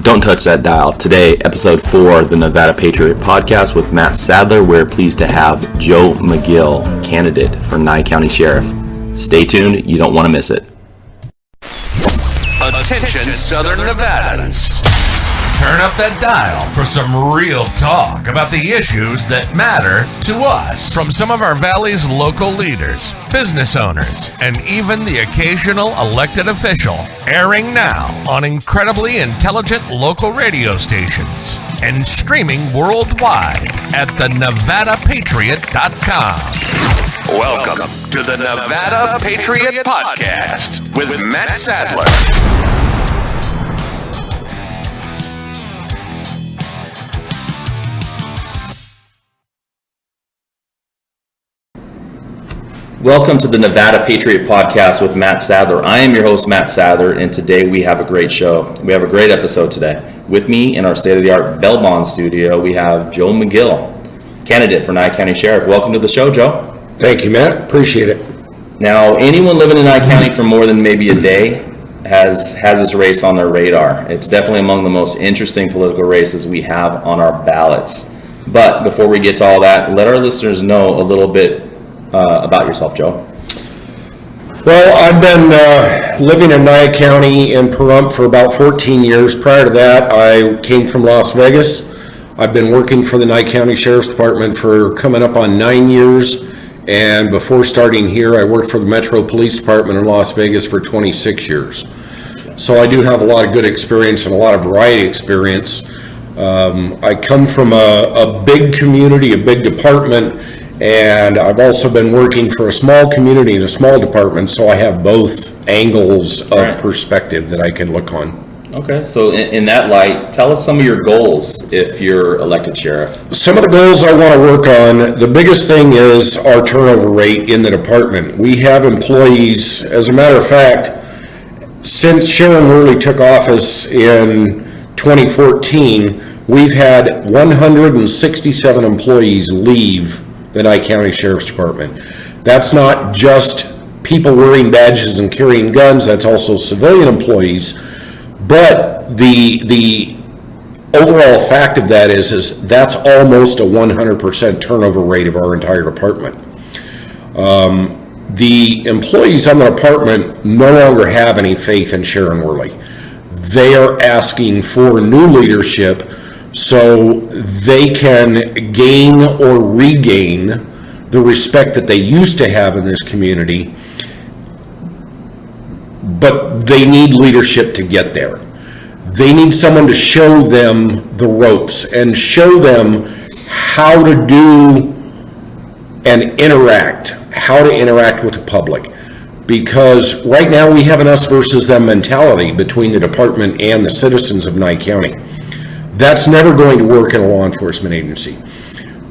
Don't touch that dial. Today, episode 4 of the Nevada Patriot Podcast with Matt Sadler. We're pleased to have Joe McGill, candidate for Nye County Sheriff. Stay tuned. You don't want to miss it. Attention, Southern Nevadans. Turn up that dial for some real talk about the issues that matter to us. From some of our valley's local leaders, business owners, and even the occasional elected official. Airing now on incredibly intelligent local radio stations and streaming worldwide at the NevadaPatriot.com. Welcome to the Nevada Patriot Podcast with Matt Sadler. Welcome to the Nevada Patriot Podcast with Matt Sadler. I am your host, Matt Sadler, and today we have a great show. We have a great episode today. With me in our state-of-the-art Belmont studio, we have Joe McGill, candidate for Nye County Sheriff. Welcome to the show, Joe. Thank you, Matt. Appreciate it. Now, anyone living in Nye County for more than maybe a day has this race on their radar. It's definitely among the most interesting political races we have on our ballots. But before we get to all that, let our listeners know a little bit about yourself, Joe. Well, I've been living in Nye County in Pahrump for about 14 years. Prior to that, I came from Las Vegas. I've been working for the Nye County Sheriff's Department for coming up on 9 years. And before starting here, I worked for the Metro Police Department in Las Vegas for 26 years. So I do have a lot of good experience and a lot of variety experience. I come from a big community, a big department, and I've also been working for a small community and a small department, so I have both angles of perspective that I can look on. Okay, so in that light, tell us some of your goals if you're elected sheriff. Some of the goals I want to work on, the biggest thing is our turnover rate in the department. We have employees, as a matter of fact, since Sharon Worley took office in 2014, we've had 167 employees leave the Nye County Sheriff's Department. That's not just people wearing badges and carrying guns, that's also civilian employees. But the overall fact of that is that's almost a 100% turnover rate of our entire department. The employees on the department no longer have any faith in Sharon Worley. They are asking for new leadership so they can gain or regain the respect that they used to have in this community, but they need leadership to get there. They need someone to show them the ropes and show them how to do and how to interact with the public. Because right now we have an us versus them mentality between the department and the citizens of Nye County. That's never going to work in a law enforcement agency.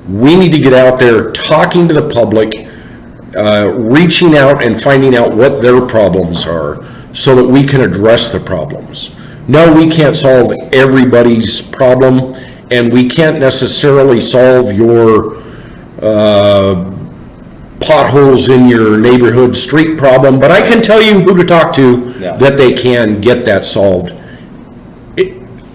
We need to get out there talking to the public, reaching out and finding out what their problems are so that we can address the problems. No, we can't solve everybody's problem, and we can't necessarily solve your potholes in your neighborhood street problem, but I can tell you who to talk to that they can get that solved.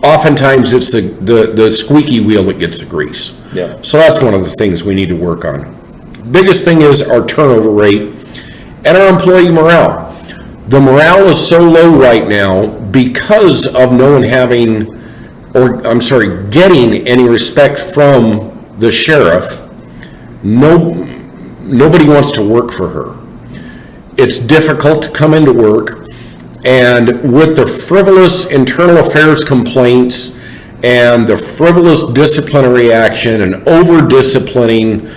Oftentimes it's the squeaky wheel that gets the grease. Yeah. So that's one of the things we need to work on. Biggest thing is our turnover rate and our employee morale. The morale is so low right now because of getting any respect from the sheriff. Nobody wants to work for her. It's difficult to come into work. And with the frivolous internal affairs complaints and the frivolous disciplinary action and over-disciplining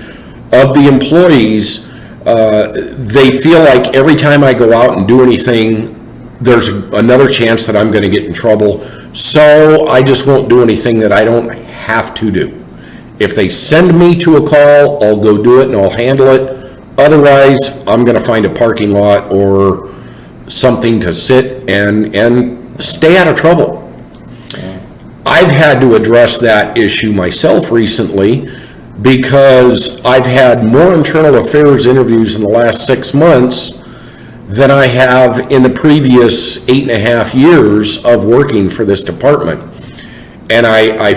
of the employees, they feel like every time I go out and do anything, there's another chance that I'm going to get in trouble. So I just won't do anything that I don't have to do. If they send me to a call, I'll go do it and I'll handle it. Otherwise, I'm going to find a parking lot or something to sit and stay out of trouble. I've had to address that issue myself recently because I've had more internal affairs interviews in the last 6 months than I have in the previous 8.5 years of working for this department. And I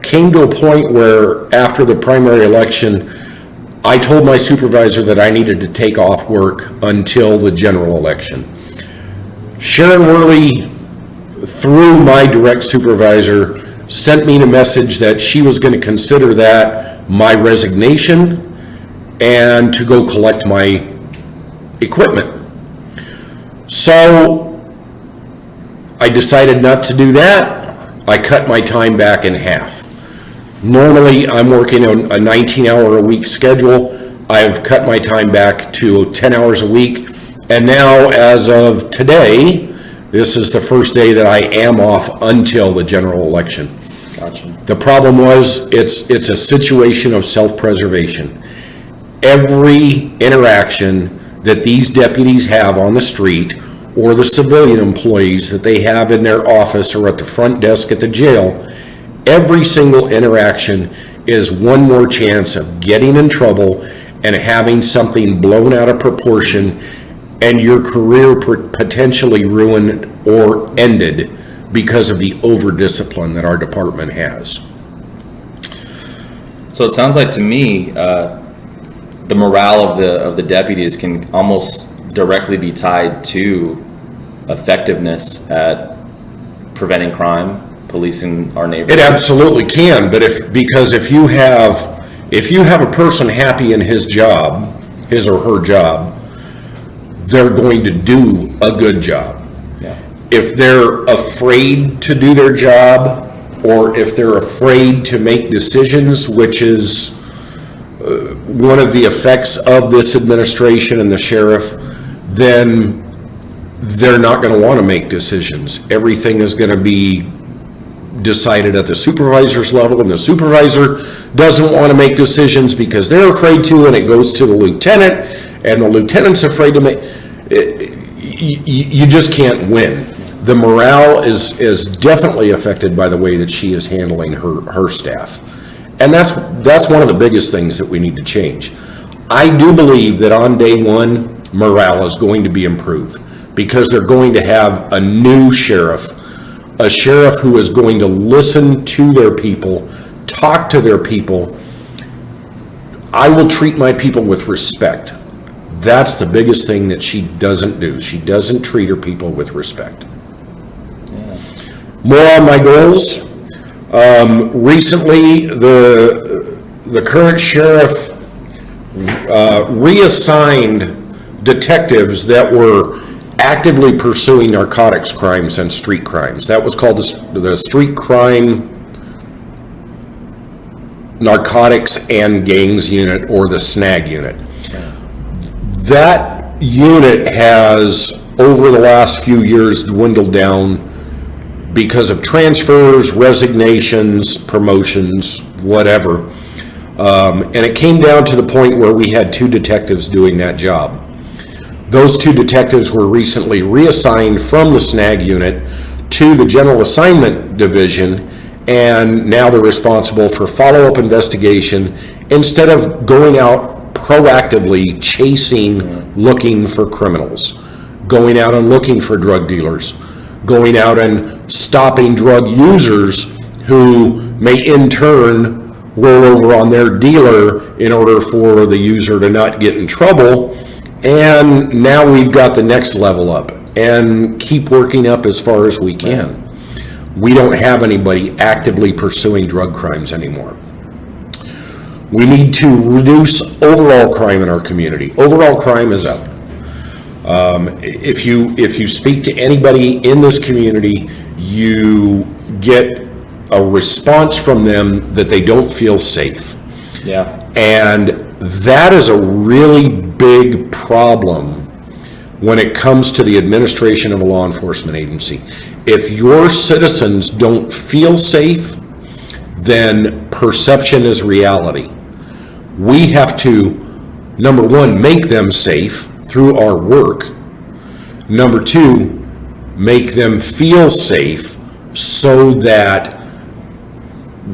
came to a point where after the primary election, I told my supervisor that I needed to take off work until the general election. Sharon Worley, through my direct supervisor, sent me a message that she was going to consider that my resignation and to go collect my equipment. So I decided not to do that. I cut my time back in half. Normally, I'm working on a 19-hour-a-week schedule. I've cut my time back to 10 hours a week. And now, as of today, this is the first day that I am off until the general election. Gotcha. The problem was, it's a situation of self-preservation. Every interaction that these deputies have on the street, or the civilian employees that they have in their office or at the front desk at the jail, every single interaction is one more chance of getting in trouble and having something blown out of proportion and your career potentially ruined or ended because of the over-discipline that our department has. So it sounds like to me, the morale of the deputies can almost directly be tied to effectiveness at preventing crime, policing our neighborhood. It absolutely can, but if you have a person happy in his job, his or her job, they're going to do a good job. Yeah. If they're afraid to do their job, or if they're afraid to make decisions, which is one of the effects of this administration and the sheriff, then they're not going to want to make decisions. Everything is going to be decided at the supervisor's level, and the supervisor doesn't want to make decisions because they're afraid to, and it goes to the lieutenant, and the lieutenant's afraid to make it. You just can't win. The morale is definitely affected by the way that she is handling her staff, and that's one of the biggest things that we need to change. I do believe that on day one, morale is going to be improved because they're going to have a new sheriff, a sheriff who is going to listen to their people, talk to their people. I will treat my people with respect. That's the biggest thing that she doesn't do. She doesn't treat her people with respect. Yeah. More on my goals. Recently, the current sheriff reassigned detectives that were actively pursuing narcotics crimes and street crimes. That was called the Street Crime Narcotics and Gangs Unit, or the SNAG unit. That unit has, over the last few years, dwindled down because of transfers, resignations, promotions, whatever. And it came down to the point where we had 2 detectives doing that job. Those 2 detectives were recently reassigned from the SNAG unit to the General Assignment Division, and now they're responsible for follow-up investigation instead of going out proactively chasing, looking for criminals, going out and looking for drug dealers, going out and stopping drug users who may in turn roll over on their dealer in order for the user to not get in trouble. And now we've got the next level up and keep working up as far as we can. We don't have anybody actively pursuing drug crimes anymore. We need to reduce overall crime in our community. Overall crime is up. If you speak to anybody in this community, you get a response from them that they don't feel safe. Yeah. And that is a really big problem when it comes to the administration of a law enforcement agency. If your citizens don't feel safe, then perception is reality. We have to, number one, make them safe through our work. Number two, make them feel safe so that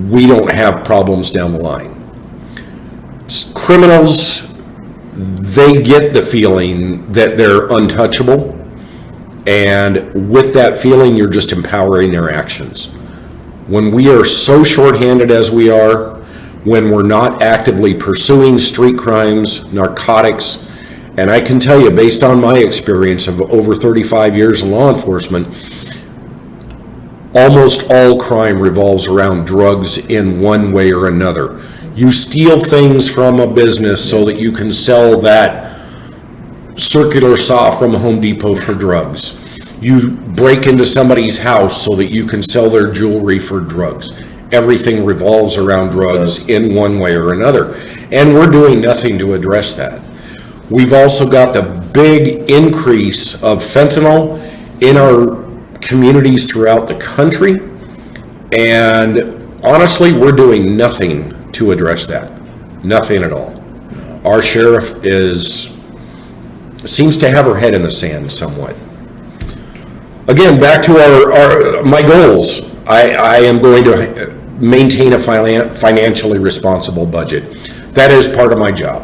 we don't have problems down the line. Criminals, they get the feeling that they're untouchable, and with that feeling, you're just empowering their actions. When we are so shorthanded as we are, when we're not actively pursuing street crimes, narcotics, and I can tell you, based on my experience of over 35 years in law enforcement, almost all crime revolves around drugs in one way or another. You steal things from a business so that you can sell that circular saw from Home Depot for drugs. You break into somebody's house so that you can sell their jewelry for drugs. Everything revolves around drugs in one way or another. And we're doing nothing to address that. We've also got the big increase of fentanyl in our communities throughout the country. And honestly, we're doing nothing to address that. Nothing at all. Our sheriff seems to have her head in the sand somewhat. Again, back to my goals. I am going to maintain a financially responsible budget. That is part of my job.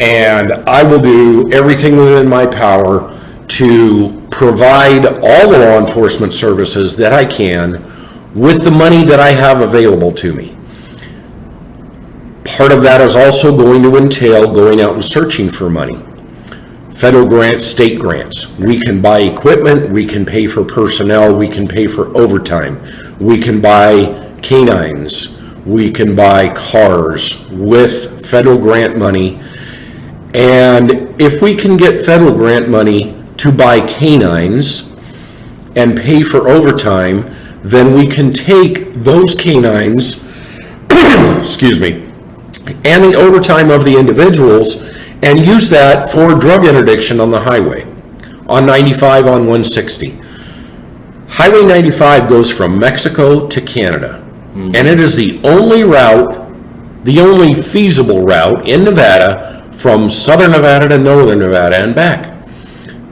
And I will do everything within my power to provide all the law enforcement services that I can with the money that I have available to me. Part of that is also going to entail going out and searching for money. Federal grants, state grants. We can buy equipment, we can pay for personnel, we can pay for overtime, we can buy canines, we can buy cars with federal grant money. And if we can get federal grant money to buy canines and pay for overtime, then we can take those canines, excuse me, and the overtime of the individuals and use that for drug interdiction on the highway, on 95, on 160. Highway 95 goes from Mexico to Canada, and it is the only route, the only feasible route in Nevada from southern Nevada to northern Nevada and back.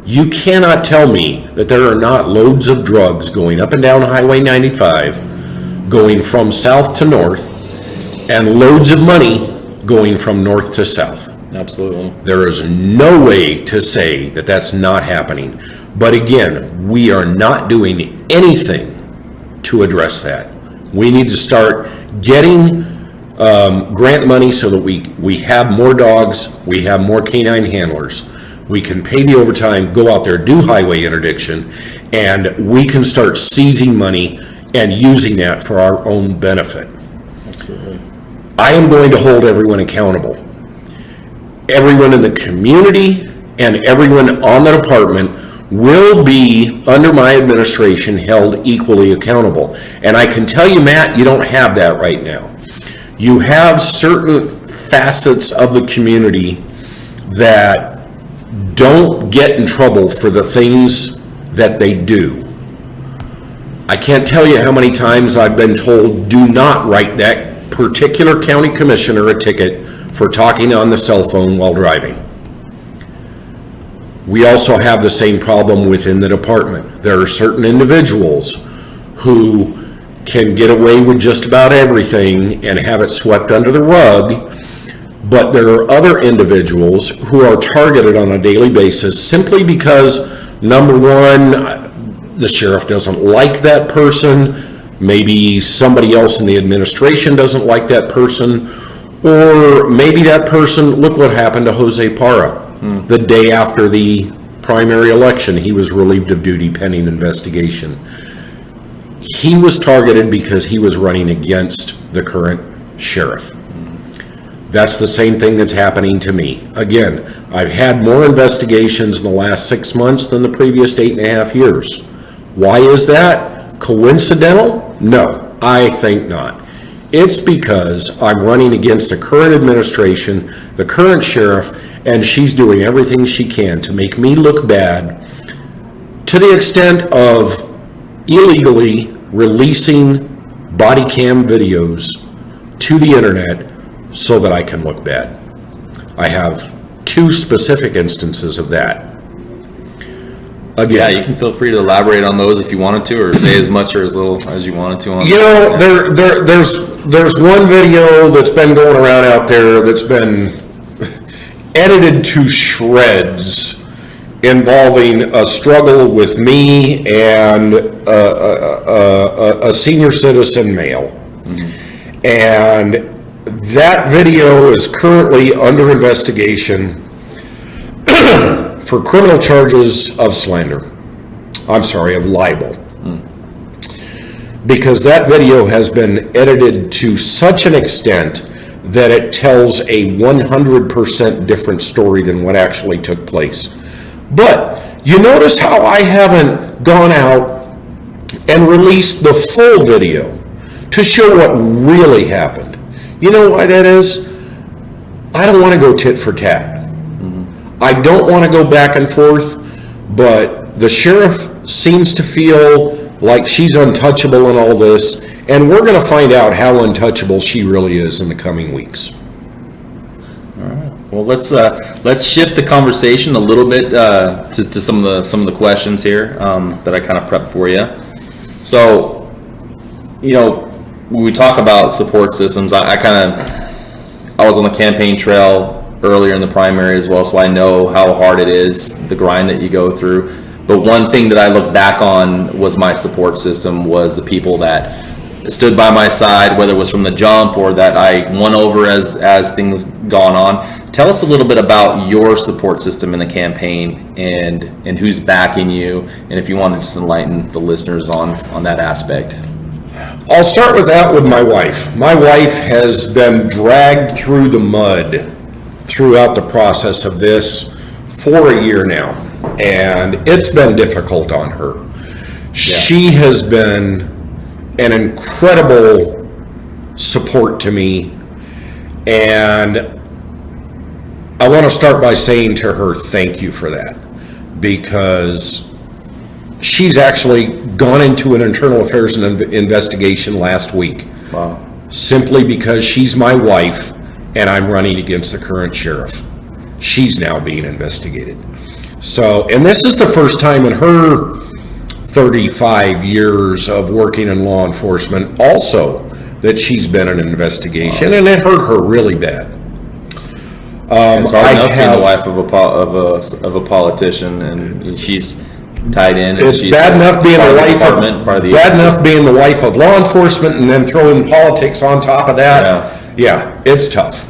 You cannot tell me that there are not loads of drugs going up and down Highway 95, going from south to north, and loads of money going from north to south. Absolutely. There is no way to say that that's not happening. But again, we are not doing anything to address that. We need to start getting grant money so that we have more dogs, we have more canine handlers. We can pay the overtime, go out there, do highway interdiction, and we can start seizing money and using that for our own benefit. Absolutely. I am going to hold everyone accountable. Everyone in the community and everyone on the department will be, under my administration, held equally accountable. And I can tell you, Matt, you don't have that right now. You have certain facets of the community that don't get in trouble for the things that they do. I can't tell you how many times I've been told, do not write that particular county commissioner a ticket for talking on the cell phone while driving. We also have the same problem within the department. There are certain individuals who can get away with just about everything and have it swept under the rug, but there are other individuals who are targeted on a daily basis simply because, number one, the sheriff doesn't like that person, maybe somebody else in the administration doesn't like that person, or maybe that person, look what happened to Jose Parra. The day after the primary election, he was relieved of duty pending investigation. He was targeted because he was running against the current sheriff. That's the same thing that's happening to me. Again, I've had more investigations in the last 6 months than the previous 8.5 years. Why is that? Coincidental? No, I think not. It's because I'm running against the current administration, the current sheriff, and she's doing everything she can to make me look bad, to the extent of illegally releasing body cam videos to the internet so that I can look bad. I have 2 specific instances of that. Again, Yeah, you can feel free to elaborate on those if you wanted to, or say as much or as little as you wanted to on you know, there's one video that's been going around out there that's been edited to shreds involving a struggle with me and a senior citizen male. And that video is currently under investigation for criminal charges of slander. I'm sorry, of libel. Because that video has been edited to such an extent that it tells a 100% different story than what actually took place. But you notice how I haven't gone out and released the full video to show what really happened. You know why that is? I don't want to go tit for tat. I don't want to go back and forth, but the sheriff seems to feel like she's untouchable in all this, and we're going to find out how untouchable she really is in the coming weeks. All right. Well, let's shift the conversation a little bit to some of the questions here that I kind of prepped for you. So, when we talk about support systems, I was on the campaign trail earlier in the primary as well, so I know how hard it is, the grind that you go through. But one thing that I look back on was my support system was the people that stood by my side, whether it was from the jump or that I won over as things gone on. Tell us a little bit about your support system in the campaign and who's backing you, and if you want to just enlighten the listeners on that aspect. I'll start with that with my wife. My wife has been dragged through the mud throughout the process of this for a year now, and it's been difficult on her. Yeah. She has been an incredible support to me, and I want to start by saying to her thank you for that, because she's actually gone into an internal affairs investigation last week. Wow. Simply because she's my wife and I'm running against the current sheriff. She's now being investigated. So, and this is the first time in her 35 years of working in law enforcement also that she's been in an investigation. Wow. And it hurt her really bad. It's hard enough being the wife of a politician, and she's tied in. And it's bad enough being the wife of law enforcement, and then throwing politics on top of that. Yeah, it's tough.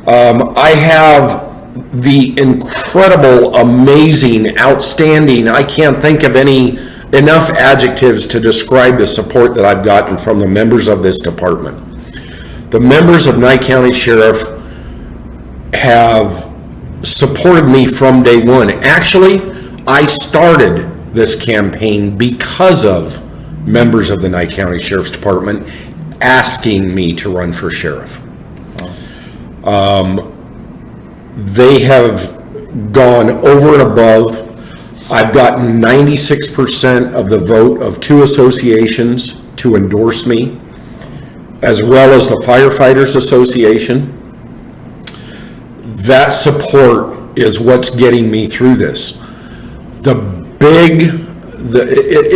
I have the incredible, amazing, outstanding, I can't think of enough adjectives to describe the support that I've gotten from the members of this department. The members of Nye County Sheriff have supported me from day one. Actually, I started this campaign because of members of the Nye County Sheriff's Department asking me to run for sheriff. They have gone over and above. I've gotten 96% of the vote of 2 associations to endorse me, as well as the Firefighters Association. That support is what's getting me through this.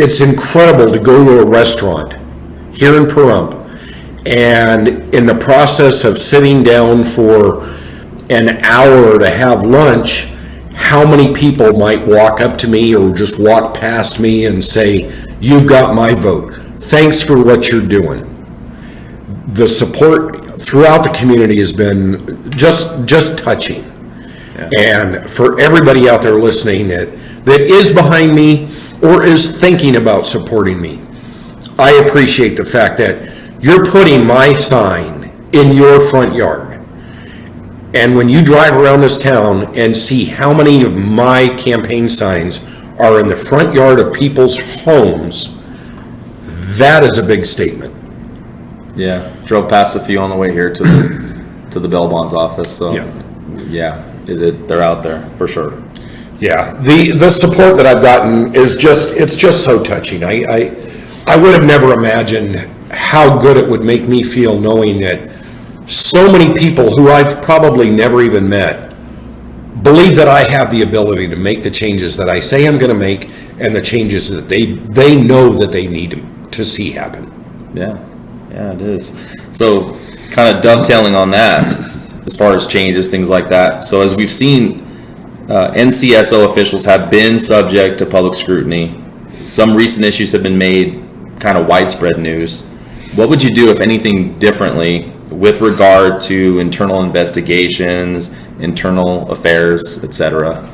It's incredible to go to a restaurant here in Pahrump, and in the process of sitting down for an hour to have lunch, how many people might walk up to me or just walk past me and say, "You've got my vote. Thanks for what you're doing." The support throughout the community has been just touching. Yeah. And for everybody out there listening that is behind me or is thinking about supporting me, I appreciate the fact that you're putting my sign in your front yard. And when you drive around this town and see how many of my campaign signs are in the front yard of people's homes, that is a big statement. Yeah, drove past a few on the way here to the bail bonds office. So yeah, they're out there for sure. Yeah, the support that I've gotten is it's just so touching. I would have never imagined how good it would make me feel knowing that so many people who I've probably never even met believe that I have the ability to make the changes that I say I'm going to make, and the changes that they know that they need to see happen. Yeah, it is. So kind of dovetailing on that, as far as changes, things like that. So as we've seen NCSO officials have been subject to public scrutiny. Some recent issues have been made kind of widespread news. What would you do, if anything, differently with regard to internal investigations, internal affairs, etc.?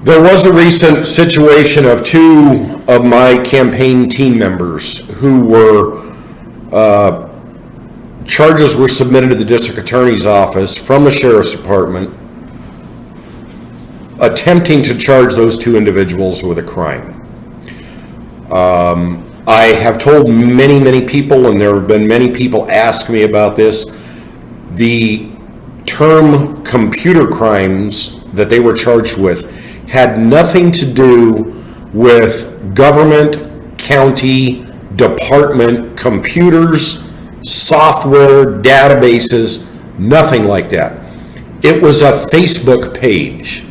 There was a recent situation of two of my campaign team members who were, charges were submitted to the district attorney's office from the sheriff's department, attempting to charge those two individuals with a crime. I have told many people, and there have been many people ask me about this, the term computer crimes that they were charged with had nothing to do with government, county, department, computers, software, databases, nothing like that. It was a Facebook page.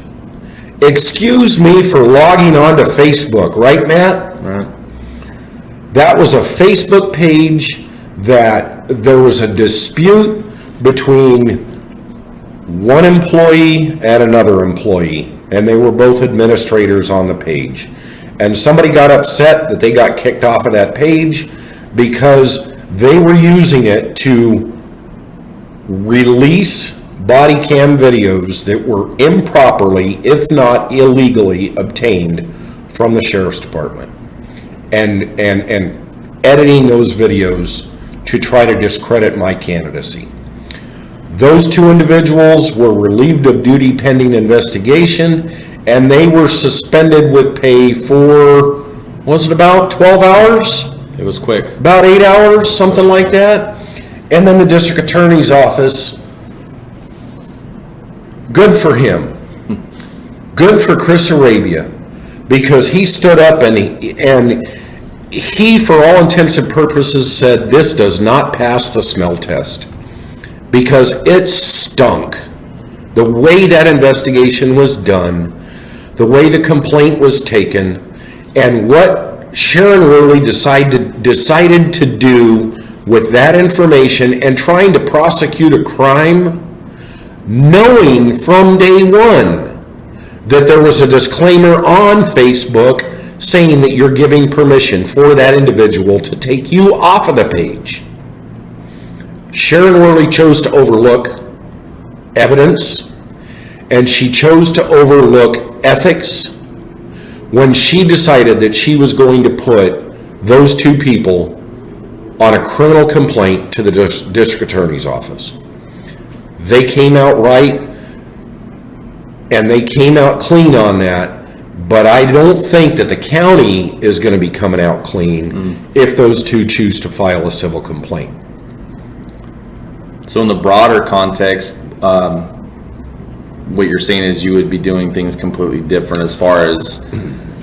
Excuse me for logging on to Facebook, right, Matt? Right. That was a Facebook page that there was a dispute between one employee and another employee, and they were both administrators on the page. And somebody got upset that they got kicked off of that page because they were using it to release body cam videos that were improperly, if not illegally, obtained from the sheriff's department, and editing those videos to try to discredit my candidacy. Those two individuals were relieved of duty pending investigation, and they were suspended with pay for, was it about 12 hours? It was quick. About 8 hours, something like that. And then the district attorney's office, good for him. Good for Chris Arabia, because he stood up and he, for all intents and purposes, said this does not pass the smell test because it stunk. The way that investigation was done, the way the complaint was taken, and what Sharon Worley decided to do with that information and trying to prosecute a crime, knowing from day one that there was a disclaimer on Facebook saying that you're giving permission for that individual to take you off of the page. Sharon Worley chose to overlook evidence, and she chose to overlook ethics when she decided that she was going to put those two people on a criminal complaint to the district attorney's office. They came out right, and they came out clean on that, but I don't think that the county is going to be coming out clean if those two choose to file a civil complaint. So in the broader context, what you're saying is you would be doing things completely different as far as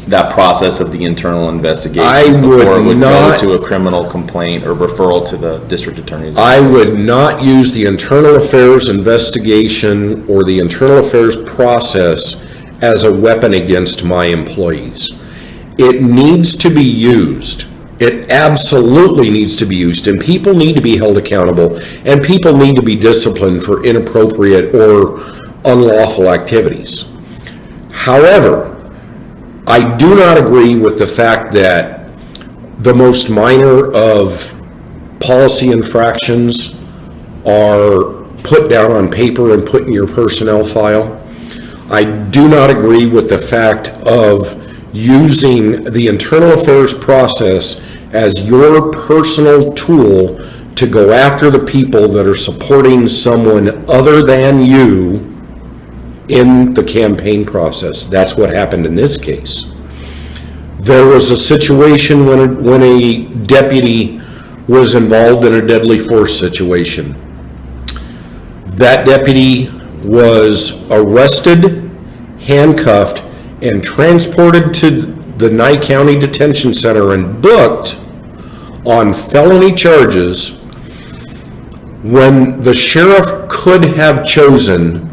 that process of the internal investigation before it would go to a criminal complaint or referral to the district attorney's office. I would not use the internal affairs investigation or the internal affairs process as a weapon against my employees. It needs to be used. It absolutely needs to be used, and people need to be held accountable, and people need to be disciplined for inappropriate or unlawful activities. However, I do not agree with the fact that the most minor of policy infractions are put down on paper and put in your personnel file. I do not agree with the fact of using the internal affairs process as your personal tool to go after the people that are supporting someone other than you in the campaign process. That's what happened in this case. There was a situation when a deputy was involved in a deadly force situation. That deputy was arrested, handcuffed, and transported to the Nye County Detention Center and booked on felony charges when the sheriff could have chosen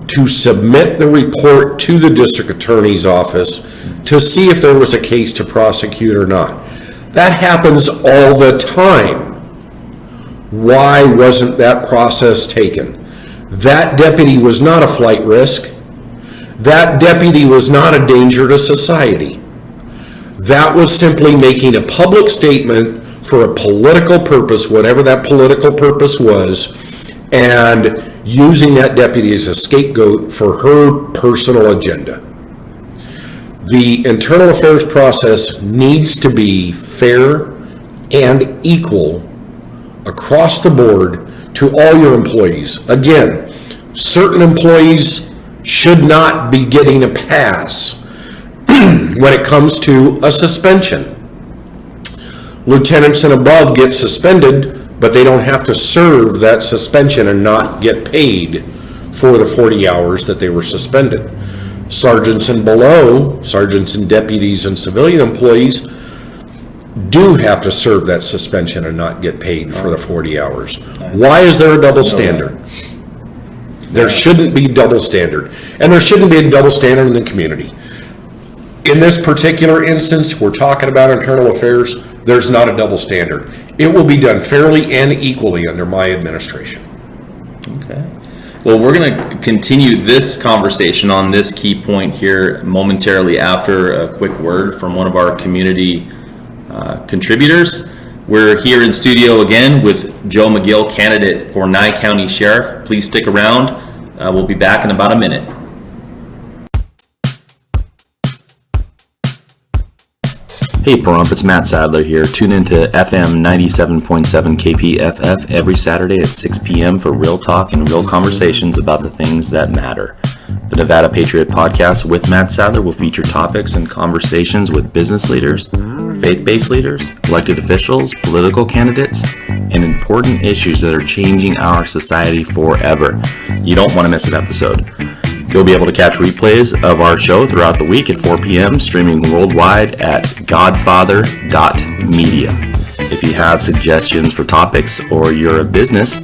to submit the report to the district attorney's office to see if there was a case to prosecute or not. That happens all the time. Why wasn't that process taken? That deputy was not a flight risk. That deputy was not a danger to society. That was simply making a public statement for a political purpose, whatever that political purpose was, and using that deputy as a scapegoat for her personal agenda. The internal affairs process needs to be fair and equal across the board to all your employees. Again, certain employees should not be getting a pass when it comes to a suspension. Lieutenants and above get suspended, but they don't have to serve that suspension and not get paid for the 40 hours that they were suspended. Sergeants and below, sergeants and deputies and civilian employees do have to serve that suspension and not get paid for the 40 hours. Why is there a double standard? There shouldn't be double standard, and there shouldn't be a double standard in the community. In this particular instance, we're talking about internal affairs, there's not a double standard. It will be done fairly and equally under my administration. Okay. Well, we're going to continue this conversation on this key point here momentarily after a quick word from one of our community contributors. We're here in studio again with Joe McGill, candidate for Nye County Sheriff. Please stick around. We'll be back in about a minute. Hey Pahrump, it's Matt Sadler here. Tune into FM 97.7 KPFF every Saturday at 6 p.m. for real talk and real conversations about the things that matter. The Nevada Patriot Podcast with Matt Sadler will feature topics and conversations with business leaders, faith-based leaders, elected officials, political candidates, and important issues that are changing our society forever. You don't want to miss an episode. You'll be able to catch replays of our show throughout the week at 4 p.m., streaming worldwide at godfather.media. If you have suggestions for topics or you're a business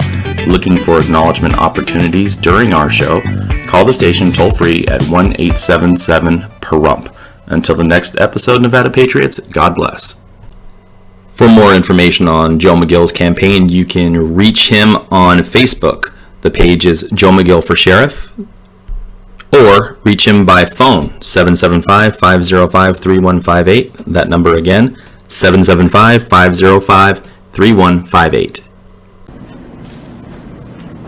looking for acknowledgement opportunities during our show, call the station toll-free at 1-877-PAHRUMP. Until the next episode, Nevada Patriots, God bless. For more information on Joe McGill's campaign, you can reach him on Facebook. The page is Joe McGill for Sheriff. Or reach him by phone, 775-505-3158. That number again, 775-505-3158.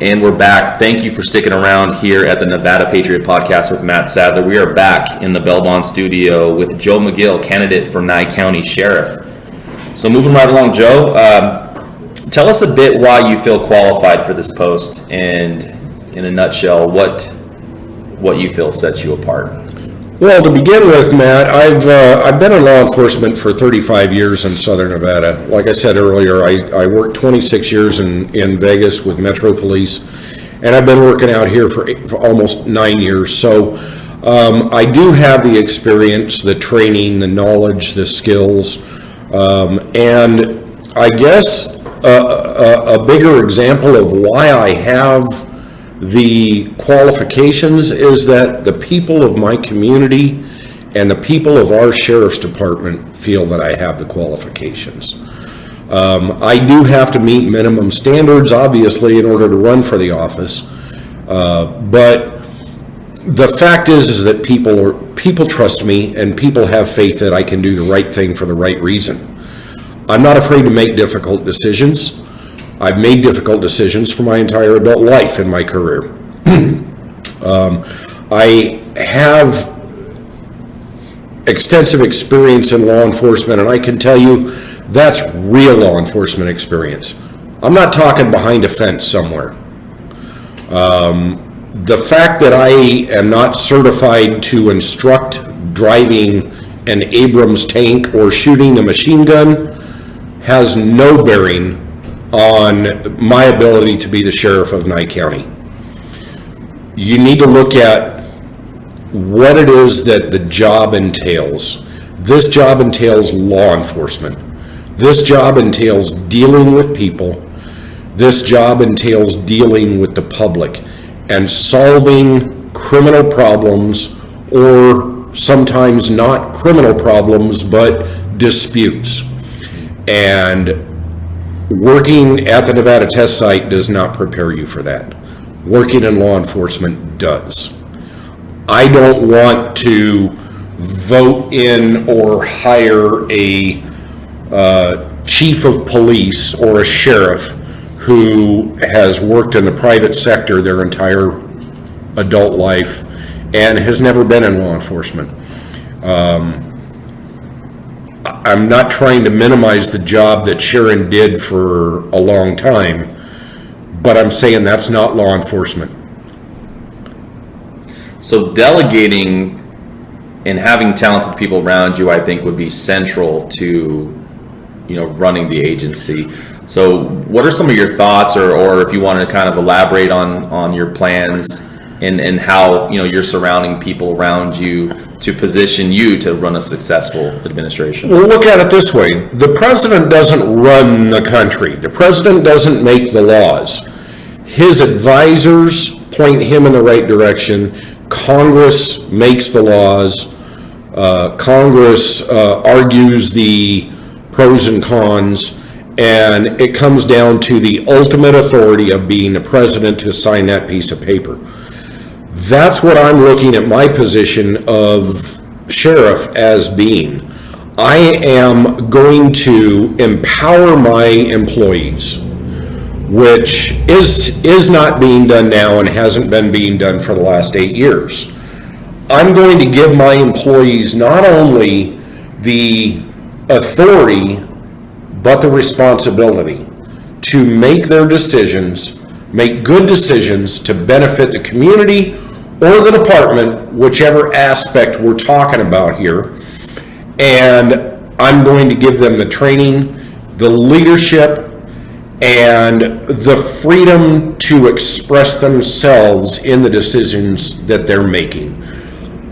And we're back. Thank you for sticking around here at the Nevada Patriot Podcast with Matt Sadler. We are back in the Belbon studio with Joe McGill, candidate for Nye County Sheriff. So moving right along, Joe, tell us a bit why you feel qualified for this post, and in a nutshell, what you feel sets you apart. Well, to begin with, Matt, I've been in law enforcement for 35 years in Southern Nevada. Like I said earlier, I worked 26 years in Vegas with Metro Police, and I've been working out here for almost 9 years. So I do have the experience, the training, the knowledge, the skills, and I guess a bigger example of why I have the qualifications is that the people of my community and the people of our sheriff's department feel that I have the qualifications. I do have to meet minimum standards, obviously, in order to run for the office. But the fact is that people trust me, and people have faith that I can do the right thing for the right reason. I'm not afraid to make difficult decisions. I've made difficult decisions for my entire adult life in my career. I have extensive experience in law enforcement, and I can tell you that's real law enforcement experience. I'm not talking behind a fence somewhere. The fact that I am not certified to instruct driving an Abrams tank or shooting a machine gun has no bearing on my ability to be the sheriff of Nye County. You need to look at what it is that the job entails. This job entails law enforcement. This job entails dealing with people. This job entails dealing with the public and solving criminal problems, or sometimes not criminal problems, but disputes. And working at the Nevada test site does not prepare you for that. Working in law enforcement does. I don't want to vote in or hire a chief of police or a sheriff who has worked in the private sector their entire adult life and has never been in law enforcement. I'm not trying to minimize the job that Sharon did for a long time, but I'm saying that's not law enforcement. So delegating and having talented people around you, I think, would be central to, running the agency. So what are some of your thoughts, or if you want to kind of elaborate on your plans and how, you're surrounding people around you to position you to run a successful administration? Well, look at it this way. The president doesn't run the country. The president doesn't make the laws. His advisors point him in the right direction. Congress makes the laws. Congress argues the pros and cons, and it comes down to the ultimate authority of being the president to sign that piece of paper. That's what I'm looking at my position of sheriff as being. I am going to empower my employees, which is not being done now and hasn't been being done for the last 8 years. I'm going to give my employees not only the authority, but the responsibility to make their decisions, make good decisions to benefit the community or the department, whichever aspect we're talking about here. And I'm going to give them the training, the leadership, and the freedom to express themselves in the decisions that they're making.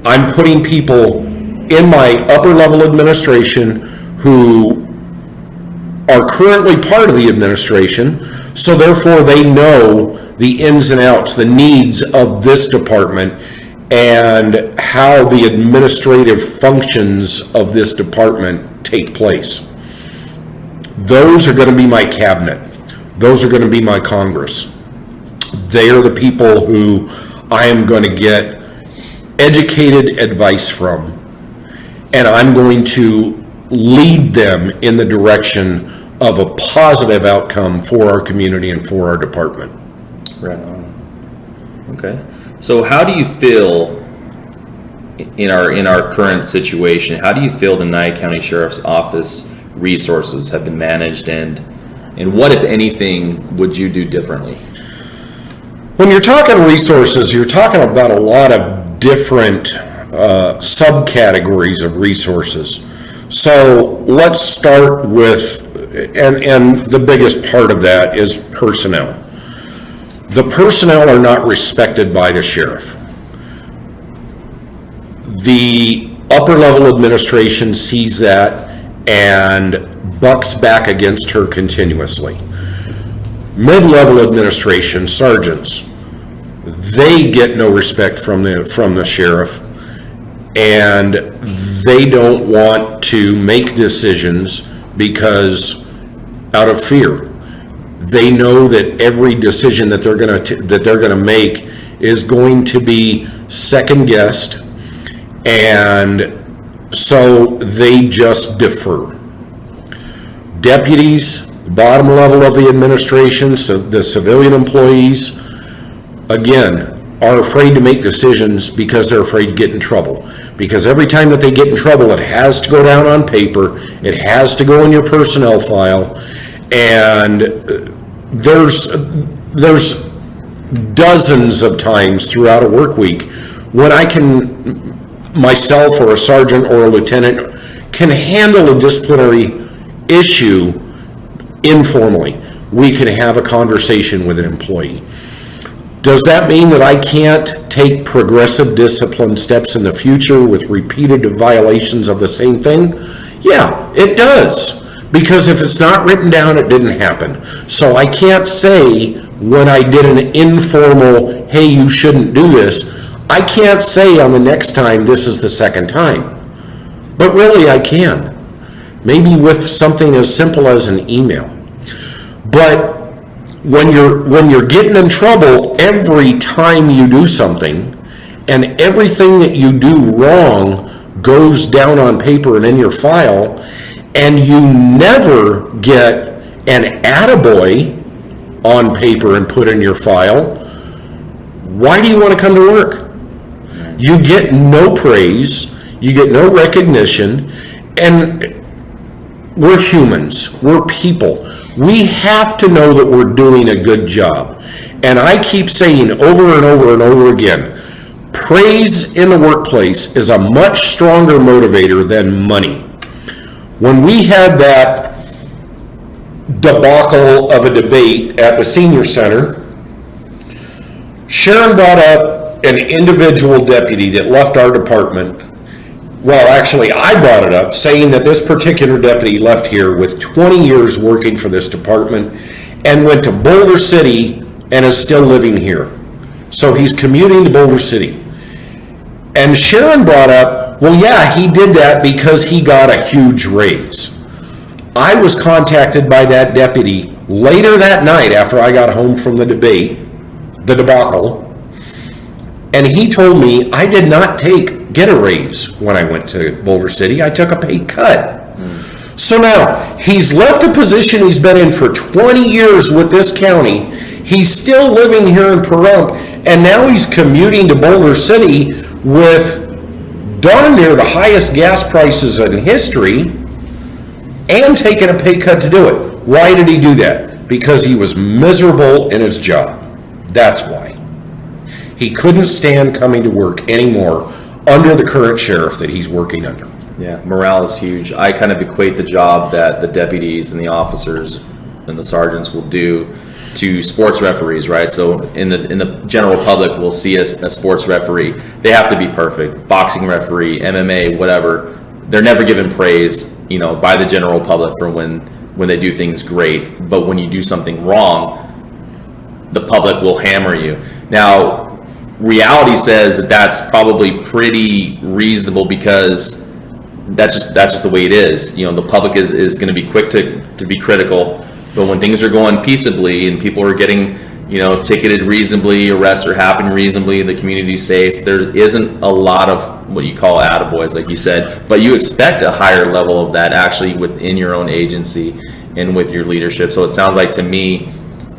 I'm putting people in my upper level administration who are currently part of the administration, so therefore they know the ins and outs, the needs of this department, and how the administrative functions of this department take place. Those are going to be my cabinet. Those are going to be my Congress. They are the people who I am going to get educated advice from, and I'm going to lead them in the direction of a positive outcome for our community and for our department. Right on. Okay. So how do you feel in our current situation? How do you feel the Nye County Sheriff's Office resources have been managed, and what, if anything, would you do differently? When you're talking resources, you're talking about a lot of different subcategories of resources. So let's start with, and the biggest part of that is personnel. The personnel are not respected by the sheriff. The upper level administration sees that and bucks back against her continuously. Mid-level administration, sergeants, they get no respect from the sheriff, and they don't want to make decisions because out of fear. They know that every decision that they're going to make is going to be second guessed, and so they just defer. Deputies, bottom level of the administration, so the civilian employees, again, are afraid to make decisions because they're afraid to get in trouble. Because every time that they get in trouble, it has to go down on paper, it has to go in your personnel file, and there's dozens of times throughout a work week when I can, myself or a sergeant or a lieutenant, can handle a disciplinary issue informally. We can have a conversation with an employee. Does that mean that I can't take progressive discipline steps in the future with repeated violations of the same thing? Yeah, it does. Because if it's not written down, it didn't happen. So I can't say when I did an informal, hey, you shouldn't do this, I can't say on the next time this is the second time. But really I can. Maybe with something as simple as an email. But when you're getting in trouble every time you do something, and everything that you do wrong goes down on paper and in your file, and you never get an attaboy on paper and put in your file, why do you want to come to work? You get no praise, you get no recognition, and we're humans, we're people. We have to know that we're doing a good job. And I keep saying over and over and over again, praise in the workplace is a much stronger motivator than money. When we had that debacle of a debate at the senior center, Sharon brought up an individual deputy that left our department. Well, actually, I brought it up, saying that this particular deputy left here with 20 years working for this department and went to Boulder City and is still living here. So he's commuting to Boulder City. And Sharon brought up, well, yeah, he did that because he got a huge raise. I was contacted by that deputy later that night after I got home from the debacle, and he told me I did not get a raise when I went to Boulder City. I took a pay cut. So now, he's left a position he's been in for 20 years with this county. He's still living here in Pahrump, and now he's commuting to Boulder City with darn near the highest gas prices in history and taking a pay cut to do it. Why did he do that? Because he was miserable in his job. That's why. He couldn't stand coming to work anymore under the current sheriff that he's working under. Yeah, morale is huge. I kind of equate the job that the deputies and the officers and the sergeants will do to sports referees, right? So in the general public, we'll see a sports referee. They have to be perfect. Boxing referee, MMA, whatever. They're never given praise, by the general public for when they do things great. But when you do something wrong, the public will hammer you. Now, reality says that that's probably pretty reasonable because that's just the way it is. The public is going to be quick to be critical, but when things are going peaceably and people are getting ticketed reasonably, arrests are happening reasonably, the community's safe, there isn't a lot of what you call attaboys, like you said, but you expect a higher level of that actually within your own agency and with your leadership. So it sounds like to me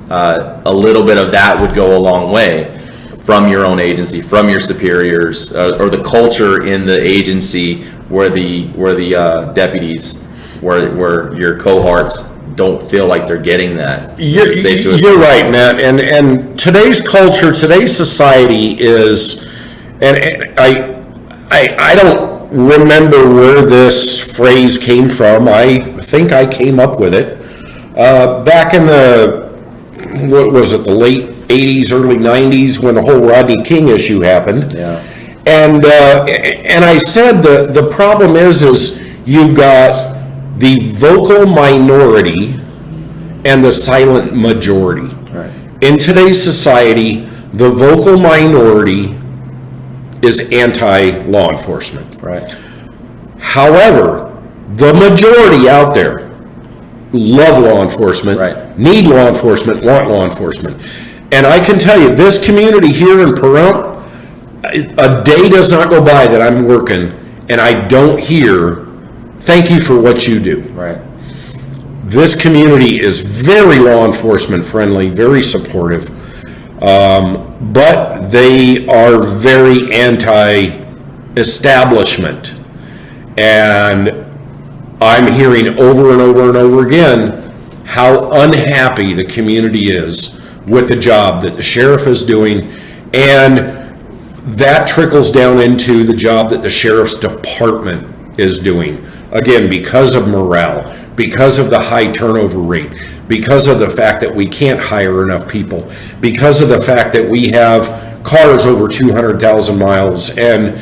a little bit of that would go a long way from your own agency, from your superiors, or the culture in the agency where the deputies, where your cohorts don't feel like they're getting that. You're right, Matt. And today's culture, today's society is, and I don't remember where this phrase came from. I think I came up with it back in the late 80s, early 90s, when the whole Rodney King issue happened. Yeah. And I said the problem is you've got the vocal minority and the silent majority. Right. In today's society, the vocal minority is anti-law enforcement. Right. However, the majority out there love law enforcement, right, need law enforcement, want law enforcement. And I can tell you, this community here in Pahrump, a day does not go by that I'm working and I don't hear, thank you for what you do. Right. This community is very law enforcement friendly, very supportive, but they are very anti-establishment. And I'm hearing over and over and over again how unhappy the community is with the job that the sheriff is doing, and that trickles down into the job that the sheriff's department is doing. Again, because of morale, because of the high turnover rate, because of the fact that we can't hire enough people, because of the fact that we have cars over 200,000 miles and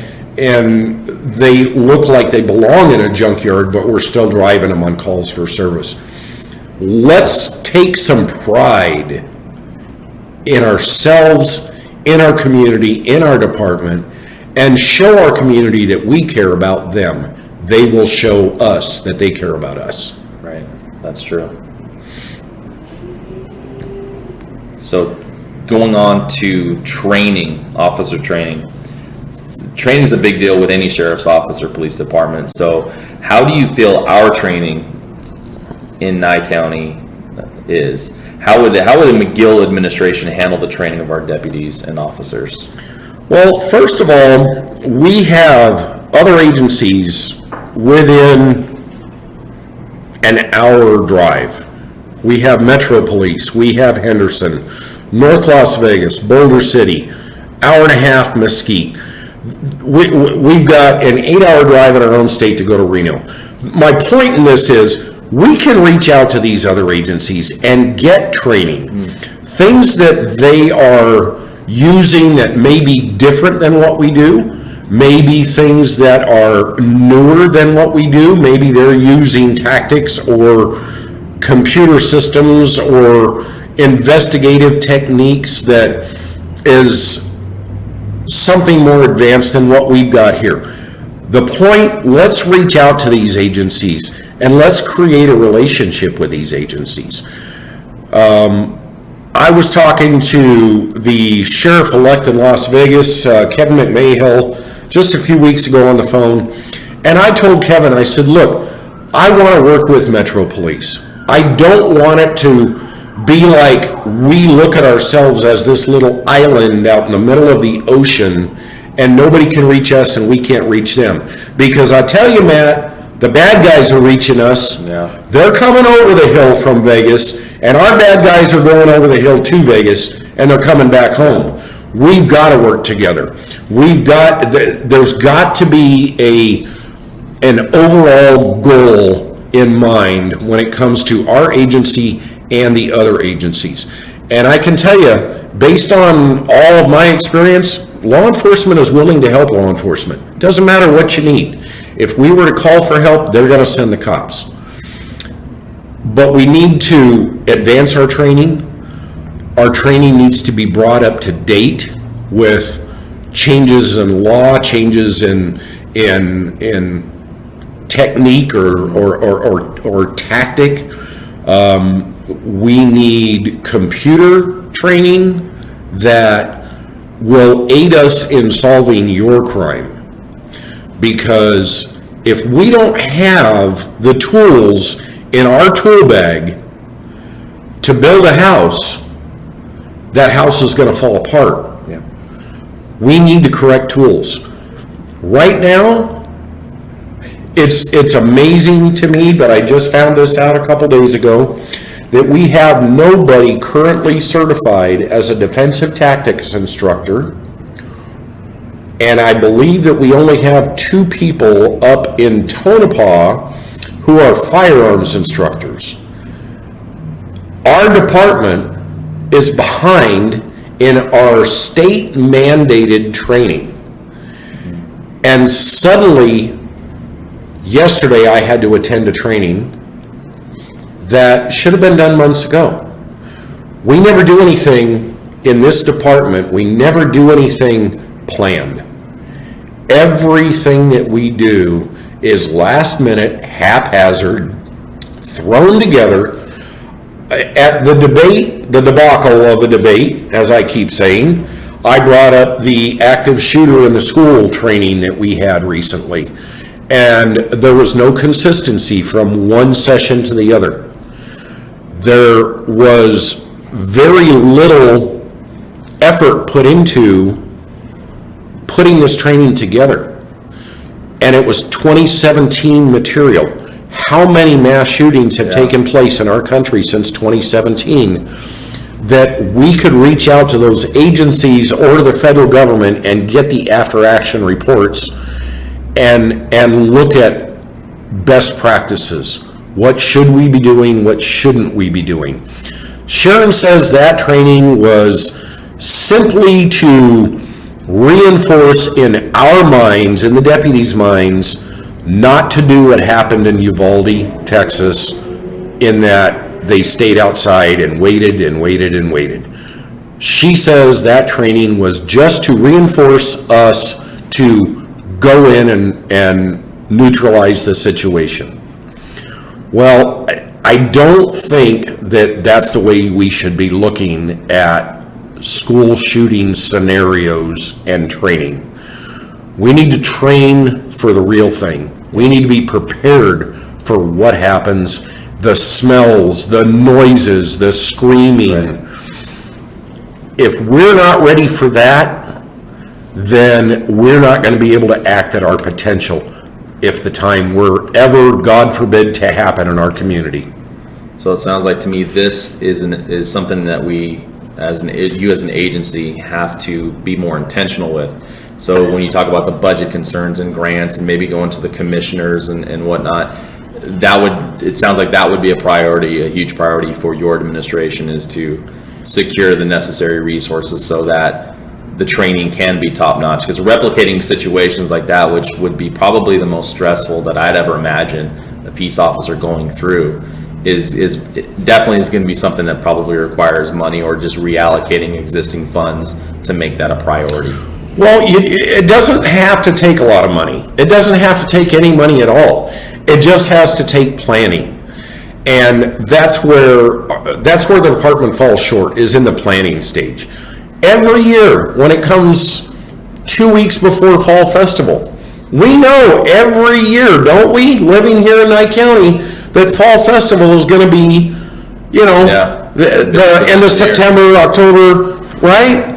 they look like they belong in a junkyard, but we're still driving them on calls for service. Let's take some pride in ourselves, in our community, in our department, and show our community that we care about them. They will show us that they care about us. Right, that's true. So going on to training, officer training, training is a big deal with any sheriff's office or police department. So how do you feel our training in Nye County is? How would the McGill administration handle the training of our deputies and officers? Well, first of all, we have other agencies within an hour drive. We have Metro Police, we have Henderson, North Las Vegas, Boulder City, hour and a half Mesquite. We've got an 8-hour drive in our own state to go to Reno. My point in this is we can reach out to these other agencies and get training. Things that they are using that may be different than what we do, maybe things that are newer than what we do, maybe they're using tactics or computer systems or investigative techniques that is something more advanced than what we've got here. The point, let's reach out to these agencies and let's create a relationship with these agencies. I was talking to the sheriff-elect in Las Vegas, Kevin McMahill, just a few weeks ago on the phone, and I told Kevin, I said, look, I want to work with Metro Police. I don't want it to be like we look at ourselves as this little island out in the middle of the ocean and nobody can reach us and we can't reach them. Because I tell you, Matt, the bad guys are reaching us. Yeah. They're coming over the hill from Vegas, and our bad guys are going over the hill to Vegas, and they're coming back home. We've got to work together. There's got to be an overall goal in mind when it comes to our agency and the other agencies. And I can tell you, based on all of my experience, law enforcement is willing to help law enforcement. It doesn't matter what you need. If we were to call for help, they're going to send the cops. But we need to advance our training. Our training needs to be brought up to date with changes in law, changes in technique or tactic. We need computer training that will aid us in solving your crime. Because if we don't have the tools in our tool bag to build a house, that house is going to fall apart. Yeah. We need the correct tools. Right now, it's amazing to me, but I just found this out a couple days ago, that we have nobody currently certified as a defensive tactics instructor, and I believe that we only have 2 people up in Tonopah who are firearms instructors. Our department is behind in our state mandated training. And suddenly, yesterday I had to attend a training that should have been done months ago. We never do anything in this department, we never do anything planned. Everything that we do is last minute, haphazard, thrown together. At the debate, the debacle of the debate, as I keep saying, I brought up the active shooter in the school training that we had recently. And there was no consistency from one session to the other. There was very little effort put into putting this training together. And it was 2017 material. How many mass shootings have taken place in our country since 2017 that we could reach out to those agencies or the federal government and get the after action reports and look at best practices. What should we be doing? What shouldn't we be doing? Sharon says that training was simply to reinforce in our minds, in the deputies' minds, not to do what happened in Uvalde, Texas, in that they stayed outside and waited and waited and waited. She says that training was just to reinforce us to go in and neutralize the situation. Well, I don't think that that's the way we should be looking at school shooting scenarios and training. We need to train for the real thing. We need to be prepared for what happens, the smells, the noises, the screaming. Right. If we're not ready for that, then we're not going to be able to act at our potential if the time were ever, God forbid, to happen in our community. So it sounds like to me this is something that we, you as an agency, have to be more intentional with. So when you talk about the budget concerns and grants and maybe going to the commissioners and whatnot, it sounds like that would be a priority, a huge priority for your administration, is to secure the necessary resources so that the training can be top notch. Because replicating situations like that, which would be probably the most stressful that I'd ever imagine a peace officer going through, is definitely going to be something that probably requires money, or just reallocating existing funds to make that a priority. Well, it doesn't have to take a lot of money. It doesn't have to take any money at all. It just has to take planning. And that's where the department falls short, is in the planning stage. Every year, when it comes 2 weeks before Fall Festival, we know every year, don't we, living here in Nye County, that Fall Festival is going to be, the end of September, October, right?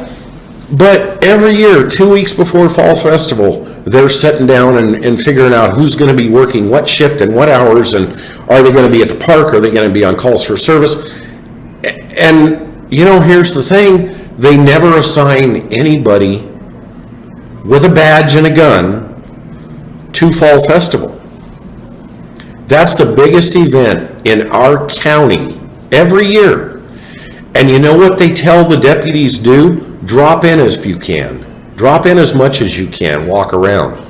But every year, 2 weeks before Fall Festival, they're sitting down and figuring out who's going to be working what shift and what hours, and are they going to be at the park? Are they going to be on calls for service? And, here's the thing. They never assign anybody with a badge and a gun to Fall Festival. That's the biggest event in our county every year. And you know what they tell the deputies do? Drop in if you can. Drop in as much as you can. Walk around.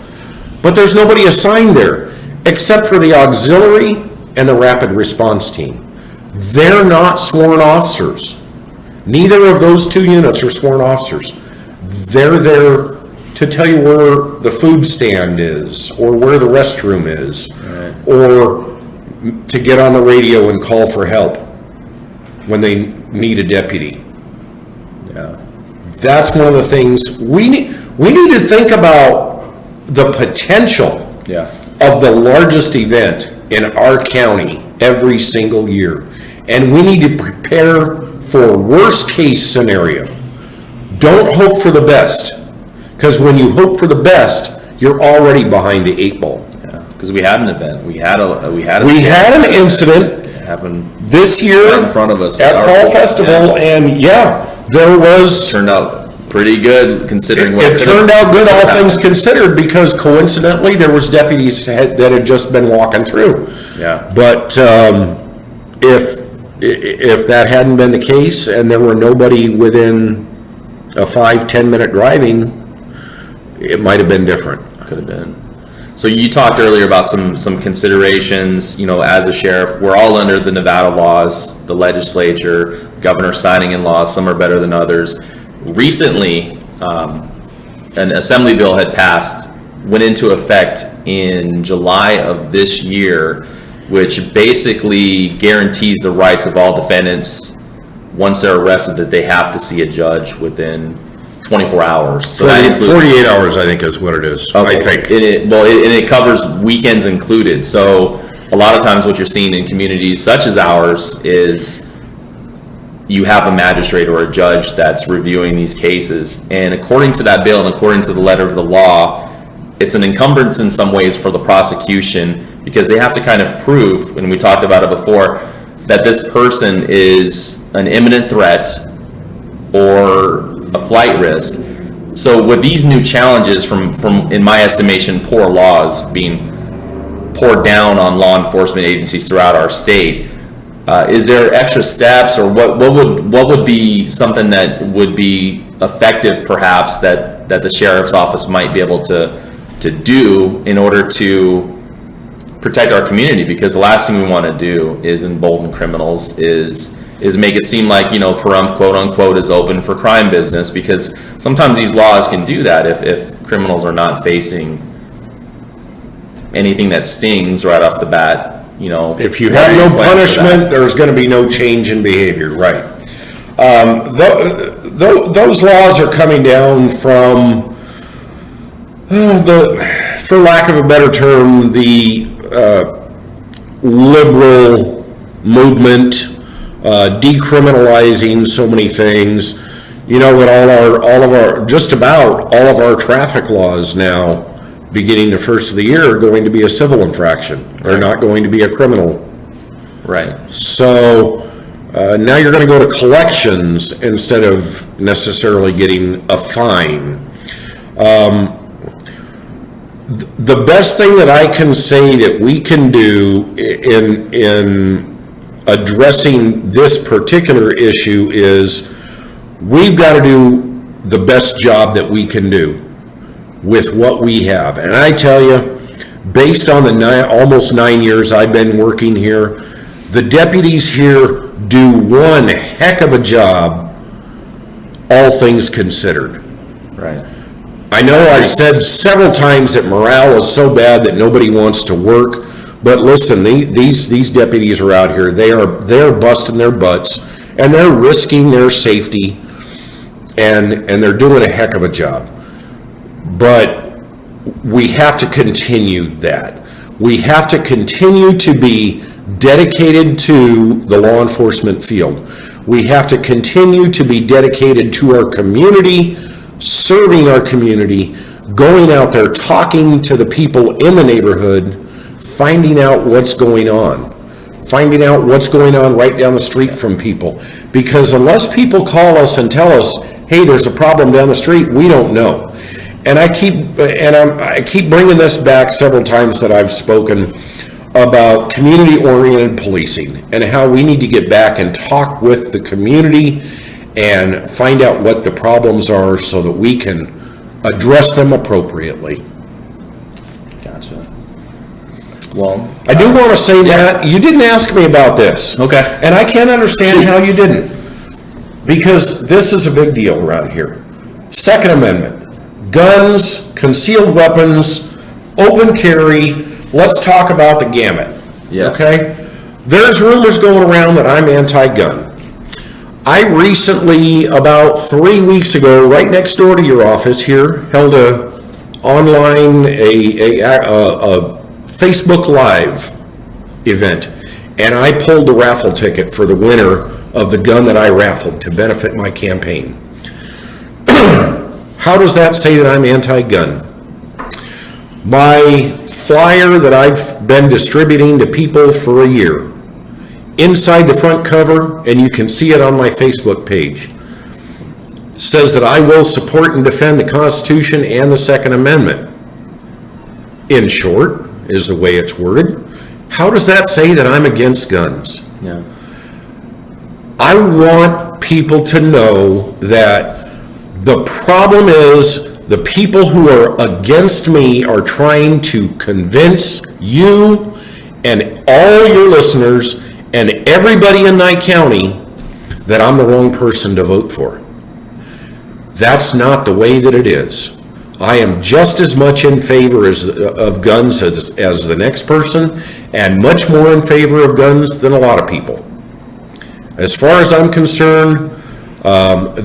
But there's nobody assigned there except for the auxiliary and the rapid response team. They're not sworn officers. Neither of those two units are sworn officers. They're there to tell you where the food stand is, or where the restroom is, right, or to get on the radio and call for help when they need a deputy. Yeah. That's one of the things we need to think about, the potential of the largest event in our county every single year. And we need to prepare for worst case scenario. Don't hope for the best, because when you hope for the best, you're already behind the 8 ball. Yeah, because we had an event. We had an incident happen this year right in front of us at Fall Festival, and there was. Turned out pretty good considering what it turned out good, all things considered, because coincidentally there was deputies that had just been walking through. Yeah. But if that hadn't been the case and there were nobody within a 5-10 minute driving, it might have been different. Could have been. So you talked earlier about some considerations, as a sheriff. We're all under the Nevada laws, the legislature, governor signing in laws. Some are better than others. Recently, an assembly bill had passed, went into effect in July of this year, which basically guarantees the rights of all defendants once they're arrested, that they have to see a judge within 24 hours. So that includes 48 hours, I think is what it is. Okay. I think. It covers weekends included. So a lot of times what you're seeing in communities such as ours is you have a magistrate or a judge that's reviewing these cases. And according to that bill and according to the letter of the law, it's an encumbrance in some ways for the prosecution, because they have to kind of prove, and we talked about it before, that this person is an imminent threat or a flight risk. So with these new challenges from in my estimation, poor laws being poured down on law enforcement agencies throughout our state, is there extra steps, or what would be something that would be effective perhaps that the sheriff's office might be able to do in order to protect our community? Because the last thing we want to do is embolden criminals, is make it seem like, Pahrump, quote unquote, is open for crime business, because sometimes these laws can do that if criminals are not facing anything that stings right off the bat. If you have no punishment, there's going to be no change in behavior, right? Those laws are coming down from for lack of a better term, the liberal movement, decriminalizing so many things. You know that just about all of our traffic laws now, beginning the first of the year, are going to be a civil infraction. They're not going to be a criminal. Right. So now you're going to go to collections instead of necessarily getting a fine. The best thing that I can say that we can do in addressing this particular issue is we've got to do the best job that we can do with what we have. And I tell you, based on the almost 9 years I've been working here, the deputies here do one heck of a job, all things considered. Right. I know I've said several times that morale is so bad that nobody wants to work, but listen, these deputies are out here. They're busting their butts, and they're risking their safety, and they're doing a heck of a job. But we have to continue that. We have to continue to be dedicated to the law enforcement field. We have to continue to be dedicated to our community, serving our community, going out there, talking to the people in the neighborhood, finding out what's going on right down the street from people. Because unless people call us and tell us, hey, there's a problem down the street, we don't know. And I keep bringing this back several times that I've spoken about community-oriented policing and how we need to get back and talk with the community and find out what the problems are so that we can address them appropriately. Gotcha. Well, I do want to say that you didn't ask me about this. Okay. And I can't understand how you didn't. Because this is a big deal around here. Second Amendment, guns, concealed weapons, open carry, let's talk about the gamut. Yes. Okay? There's rumors going around that I'm anti-gun. I recently, about 3 weeks ago, right next door to your office here, held a Facebook Live event, and I pulled the raffle ticket for the winner of the gun that I raffled to benefit my campaign. How does that say that I'm anti-gun? My flyer that I've been distributing to people for a year, inside the front cover, and you can see it on my Facebook page, says that I will support and defend the Constitution and the Second Amendment. In short, is the way it's worded. How does that say that I'm against guns? Yeah. I want people to know that the problem is the people who are against me are trying to convince you and all your listeners and everybody in Nye County that I'm the wrong person to vote for. That's not the way that it is. I am just as much in favor of guns as the next person, and much more in favor of guns than a lot of people. As far as I'm concerned,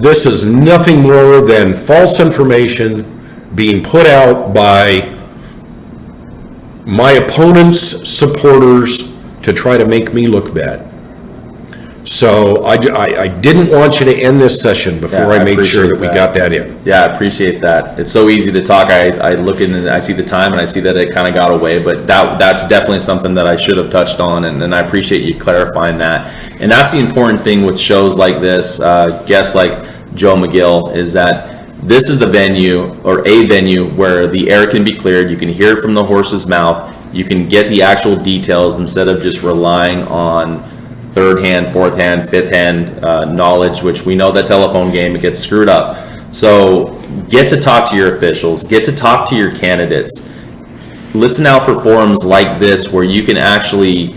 this is nothing more than false information being put out by my opponent's supporters to try to make me look bad. So I didn't want you to end this session before I made sure that we got that in. Yeah, I appreciate that. It's so easy to talk. I look in and I see the time and I see that it kind of got away, but that's definitely something that I should have touched on, and I appreciate you clarifying that. And that's the important thing with shows like this, guests like Joe McGill, is that this is the venue, or a venue, where the air can be cleared. You can hear it from the horse's mouth. You can get the actual details instead of just relying on third-hand, fourth-hand, fifth-hand knowledge, which we know that telephone game, it gets screwed up. So get to talk to your officials, get to talk to your candidates. Listen out for forums like this where you can actually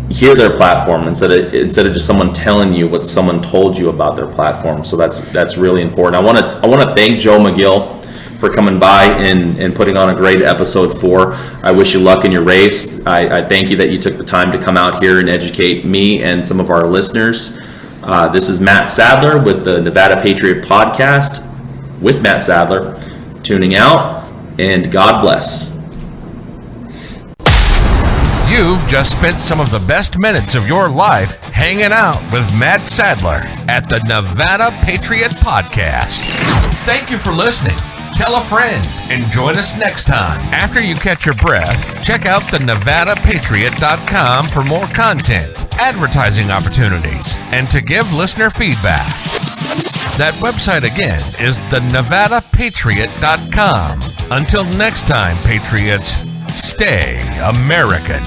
hear their platform instead of just someone telling you what someone told you about their platform. So that's really important. I want to thank Joe McGill for coming by and putting on a great episode 4. I wish you luck in your race. I thank you that you took the time to come out here and educate me and some of our listeners. This is Matt Sadler with the Nevada Patriot Podcast with Matt Sadler, tuning out. and God bless. You've just spent some of the best minutes of your life hanging out with Matt Sadler at the Nevada Patriot Podcast. Thank you for listening. Tell a friend and join us next time. After you catch your breath, check out the NevadaPatriot.com for more content, advertising opportunities, and to give listener feedback. That website again is the NevadaPatriot.com. Until next time, Patriots, stay American.